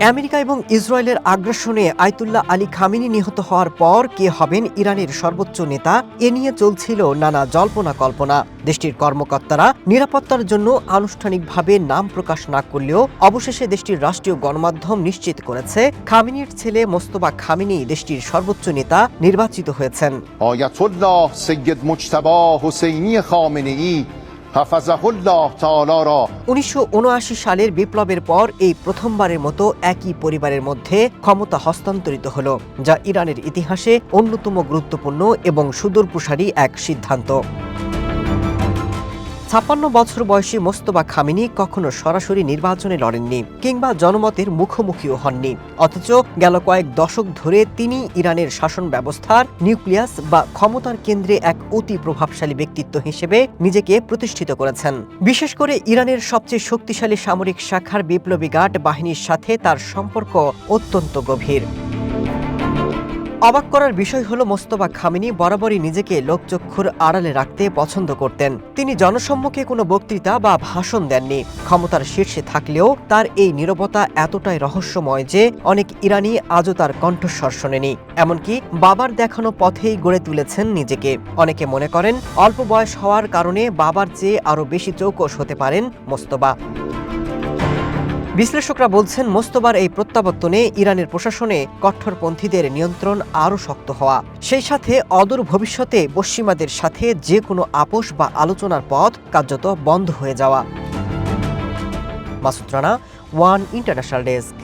America এবং ইসরায়েলের আগ্রাসনে Ayatollah Ali Khamenei নিহত হওয়ার পর কে হবেন ইরানের সর্বোচ্চ নেতা এ নিয়ে চলছিল নানা জল্পনা কল্পনা। দেশটির কর্মকর্তারা নিরাপত্তার জন্য আনুষ্ঠানিকভাবে নাম প্রকাশ না করলেও অবশেষে দেশটির রাষ্ট্রীয় গণমাধ্যম নিশ্চিত করেছে খামেনির ছেলে মোস্তফা খামেনি দেশটির সর্বোচ্চ নেতা নির্বাচিত হয়েছেন। আয়াতুল্লাহ সৈয়দ মুজতবা হুসেইনি খামেনেয়ী 1979 সালের বিপ্লবের পর এই প্রথমবারের মতো একই পরিবারের মধ্যে ক্ষমতা হস্তান্তরিত হল, যা ইরানের ইতিহাসে অন্যতম গুরুত্বপূর্ণ এবং সুদূরপ্রসারী এক সিদ্ধান্ত। 56 বছর বয়সী মোস্তফা খামেনি কখনো সরাসরি নির্বাচনে লড়েননি কিংবা জনমতের মুখোমুখিও হননি, অথচ গেল কয়েক দশক ধরে তিনি ইরানের শাসন ব্যবস্থার নিউক্লিয়াস বা ক্ষমতার কেন্দ্রে এক অতি প্রভাবশালী ব্যক্তিত্ব হিসেবে নিজেকে প্রতিষ্ঠিত করেছেন। বিশেষ করে ইরানের সবচেয়ে শক্তিশালী সামরিক শাখার বিপ্লবী গার্ড বাহিনীর সাথে তার সম্পর্ক অত্যন্ত গভীর। অবাক করার বিষয় হলো মোস্তফা খামেনি বরাবরই নিজেকে লোকচক্ষুর আড়ালে রাখতে পছন্দ করতেন। তিনি জনসম্মুখে কোনো বক্তৃতা বা ভাষণ দেননি। ক্ষমতার শীর্ষে থাকলেও তার এই নীরবতা এতটাই রহস্যময় যে অনেক ইরানি আজও তার কণ্ঠস্বর শোনেনি। এমনকি বাবার দেখানো পথেই গড়ে তুলেছেন নিজেকে। অনেকে মনে করেন অল্প বয়স হওয়ার কারণে বাবার চেয়ে আরও বেশি চৌকস হতে পারেন মোস্তফা। বিশ্লেষকরা বলছেন মোস্তফার এই প্রত্যাবর্তনে ইরানের প্রশাসনে কট্টরপন্থীদের নিয়ন্ত্রণ আরও শক্ত হওয়া, সেই সাথে অদূর ভবিষ্যতে পশ্চিমাদের সাথে যে কোনো আপোষ বা আলোচনার পথ কার্যত বন্ধ হয়ে যাওয়া। Masud Rana, one international desk.